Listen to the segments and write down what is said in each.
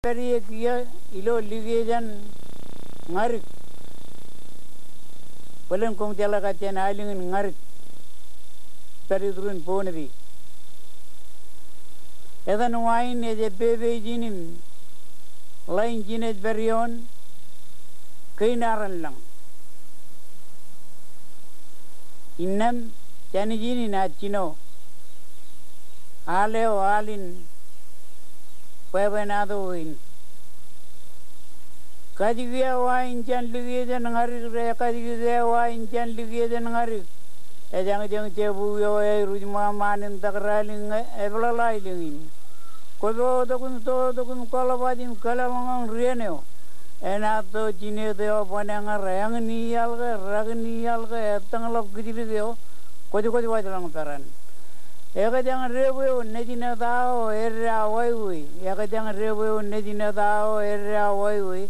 Periye kia ilo ligejan ngarik palen kong tiala katian alingin ngarik peri turun poneri edan wain eje bebe jinin lain jinet berion keinaran lang innam jani jini na chino aleo alin Pebenado in Kajigia wine chan ligian ngarik Kajigia wine chan ligian ngarik Ejang jang cebu yo rujma manin takraling eblalailingin Kodo dokun kolabajin kalamangang rieneo Enato chine deo pananga rang niyal ka etangalok gidilio Kodi wajalang taran Eka jangan rewe nejina tao erra waiwi. Eka jangan rewe nejina tao erra waiwi.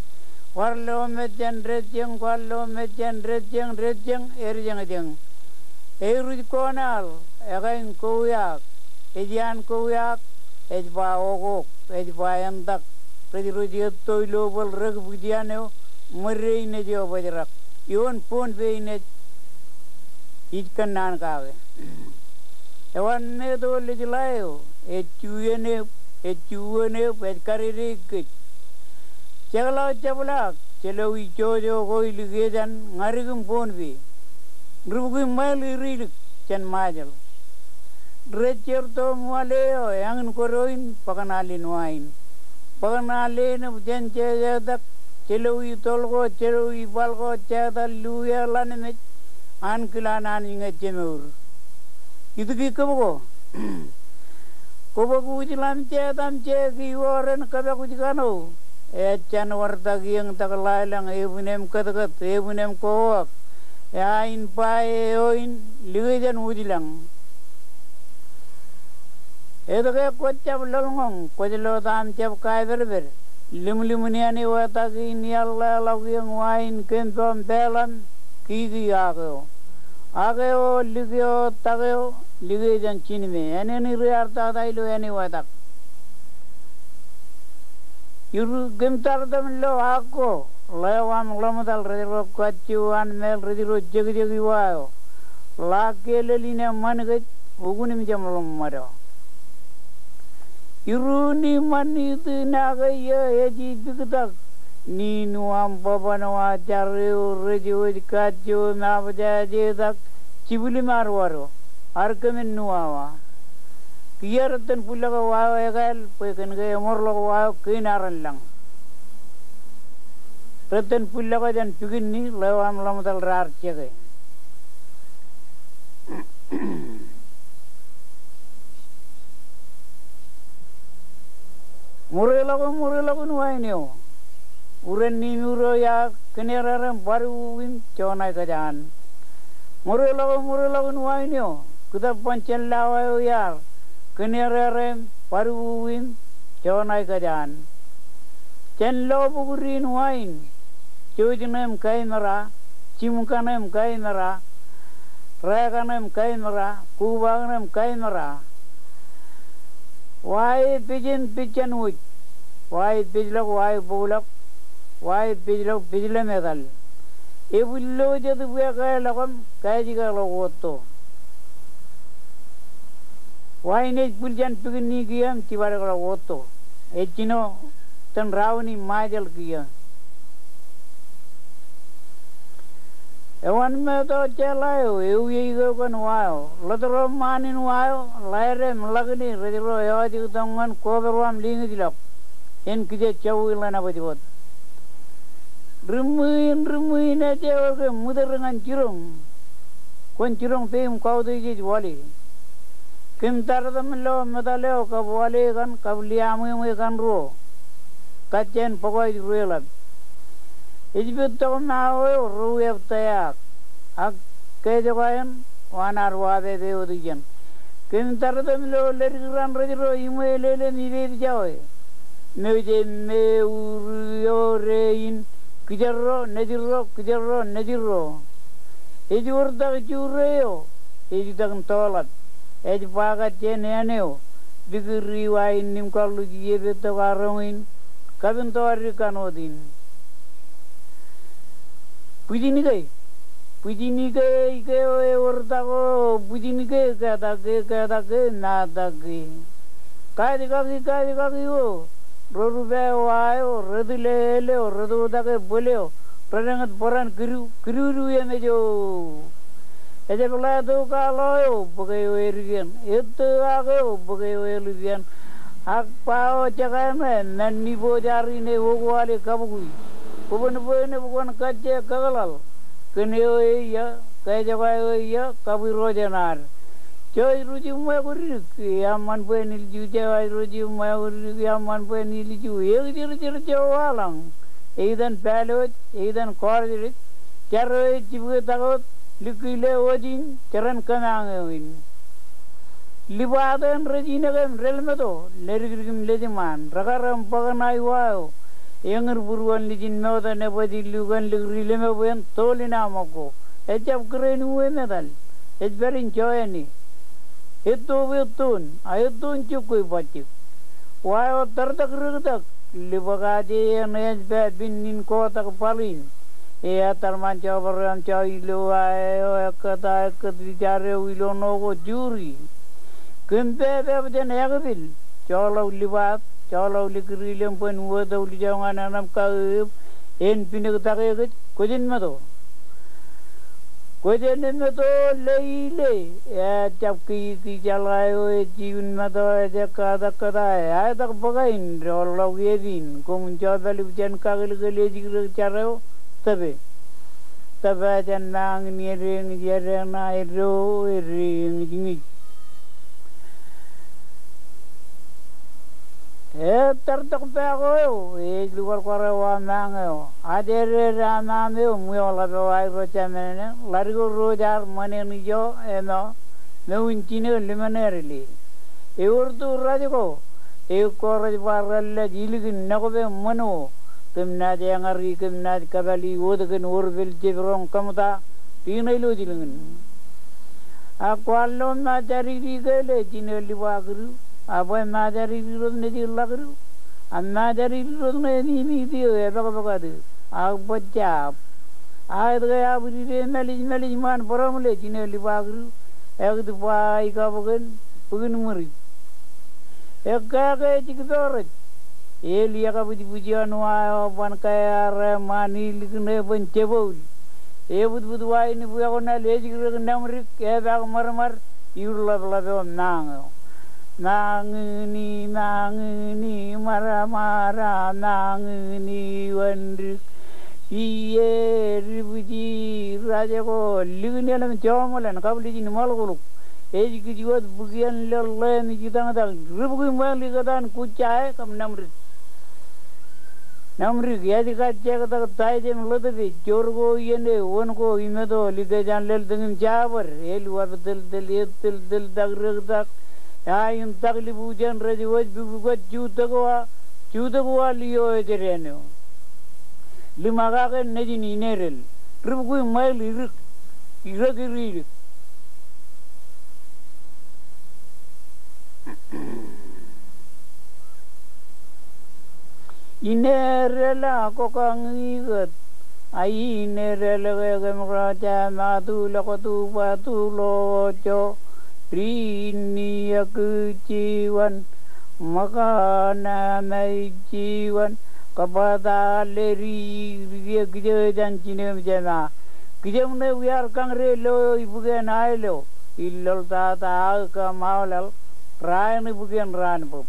Warlo mejan rejeng erjeng. Eruj konal. Eka in kuyak. Ejian kuyak. Ejba ogok. Ejba entak. Rediruji toilo bol reg budianeo. Merre nejo bajarak. Iwan pun be ne. Ijkan nan kawe. Ewan ne to legilayo, echuene, pescariri kit. Chabla, chelo ichojo koi ligejan, ngarigum ponvi. Rugi mali rilik, chan majal. Recher to mualeo, yang koroin, pakanalin wain. Pakanalin, jen chejadak, chelo itolgo, chelo ibalgo, chadal luya lanet, ankilanan ingechemur. Itu kiko ko ujilam tam che ki oren kabe kujikano chan warta giang takalailang ebunem katakat ebunem koak in pae oin ligejan ujilang edo ke kochab lolngong kojlo tam chab kai berber limlimuniani wata ki nialla lagiang wain kentom pelan ki ageo ageo ligeo tageo ligejan chinime ene riarta dailo ene wadak yuru gemtar damlo ako lewam lamadal rediro kachuan mel rediro jegi wayo la keleline mangaj ugunim jamlom maro yuru ni mani tinagaya eji bigdak ni nuam babanawa charyo rejo kachu mabaja jedak cibuli marwaro Arkemin nuawa, kiaratan pula ka wawa egal, pekan kaya morlo ka wawa kinaran lang. Ratan pula ka jan pigin ni lewam lamatal rar cekay. Murelago nuay niyo. Uren ni muro ya kiniraran baruwin chonay ka jan. Murelago nuay niyo. Kuda pancen lawayo yar kenererem paruwin chonai kajan chen lo bugurin wain chujnem kainara chimkanem kainara raganem kainara kubagnem kainara wai pijan uj wai pijlok wai bulak wai pijlok pijle medal ebullo jadu buya kaya lakam kaya jiga logoto Why ne puljan pigni giyam tiwara kala woto echino tan rawni majal giya ewan me to chelayo ewi go kan wayo lodro manin wayo laire mlagni redro yaji tongan koberwam lingi dilak en kije chawila na badiwot rumuin aja ke mudarangan cirong kon cirong peim kau de ji wali Kim taradam lo medaleo kabwale kan kabliamu kan ro kachen pokoi ruelab ijbut to na o rueb tayak ak ke jogayan wanar wabe be odijan kim taradam lo lergiran rajro imele ni be jawe meje me uriore kijarro nejirro ijur da jureo ijidang tolat Ej pagat chen eneo bigri wain nim kalu jiye beto karongin kabin to ari kanodin pujini kai ike ortago pujini ke kata ke na ke kadi kaki o roru be wayo redile o redu da ke boleo perangat poran kiru ye jo eje bela do kalo bagai erian itu age bagai erian ak pao jagame nanni bojari ne wogwale kabugui bukan kaje kagalal keneo ya kaya jaga ya kabiro janar coy ruji umay kurik yaman penil ju jawai ruji umay kurik yaman penil ju jir jawalang eidan palot eidan korjit charo jibu tagot likile ojin charan kanangewin libadan rajinagam relmedo lerigim lejiman ragaram paganai wao Yangar buruan lijin mewda nebadi lugan ligrile mewen tolina mako ejab krenu medal ejberin joyani itu wetun ayutun cukui bacik wayo terdak rugdak libagaje nejbet binin kota kepalin ya tarmanca beran cai lo ayo kata ketijare wilono ko juri kempe beben yagabil cholo libat cholo likrilem pen wada uli jangan anam kaib en pinek take kojin mato leile ya chapki ki chalayo जीवन में तो ऐसे कादा है तक बगाइन रोलो येदिन कुम चौबली जन कागल के लिए जिक्र चारो तबे जन नांग नियरेंग जरेना एरो एरिंग जिंगी tertok pego lugar korewa mango adere rana me muyola bewai rochamene largo rojar mane nijo eno mewinchine limanerli eurtu rajko koraj baralla jiligin nagobe mano kemna jangari kemna kabali wodgen urbil jibrong kamta tinailu jilingin akwallo na jari gele jineli wagru Apa majari virus ne di lagru, majari virus ne ni di baka tu, bacap, itu gaya beri melij man peram le cina libagru, tu pai ka bukan muri, kaya cik dorat, liya ka pujian wah pan kaya mani likne pencebul, buat wah ini buaya kona le cik namrik, baka mar iurla nang. Nangini mara nangini wandrik iye ribuji raja ko ligni alam jomolan kabli jin malgulu eji ki jiwat bugian lelle ni jidang dang ribugi mali gadan kucai kam namri yadi ka cheka ta tai jem lodbi jorgo yene wonko imedo lige jan lel dengin jabar elu abdel del dag Ayun takli bujan raji waj juta liyo ejereno lima kake neji ni nerel ribukui mail irik irik inerela kokangigat ai inerela gemraja matu lakotu patu locho Rini aku jiwan makana mai jiwan kepada leri dia kerja dan cina macam kerja mana biar kang relo ibu kan ailo illal ta ke maulal ran ibu kan ran pun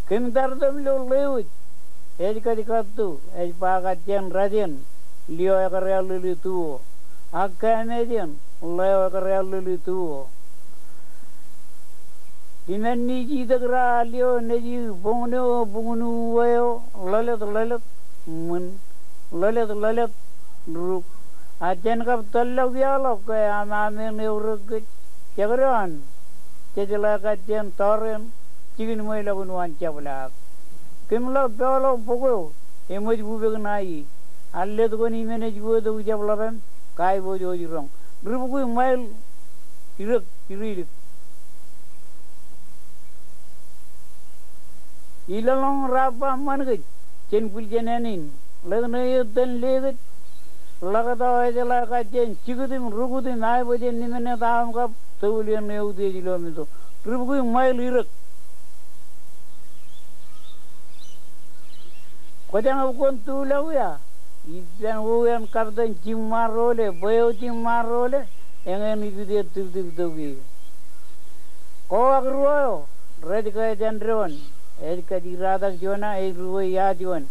kentar tu lewat jika tu pakat jen rajen liu kerja lulu tu akan jen Leo kerja tu, dimana jida kerja leo neji bungunu wayo lalat ruk ajan kap talak dialog kaya amame neuruk cakran cecela kajian toren cikin mai lagu nuan cabulak kemla belo pokok emoj bubek nai alle tu koni manage buat tu cabulakan kai bojo jirong Ribukui mail irik. ilalong rapa managit chen puljenanin lagna yudan legat lagata ajala ka chen chigudim rugudim nai bojen nimene taam ka tawlian neudi jilomito rugu mail irak kodang ukon tulawya idan uyan kardan chimmarole boyo chimmarole engen igudia tugi ko agruo redika jandron edika diradak jona e ruwa ya jiwan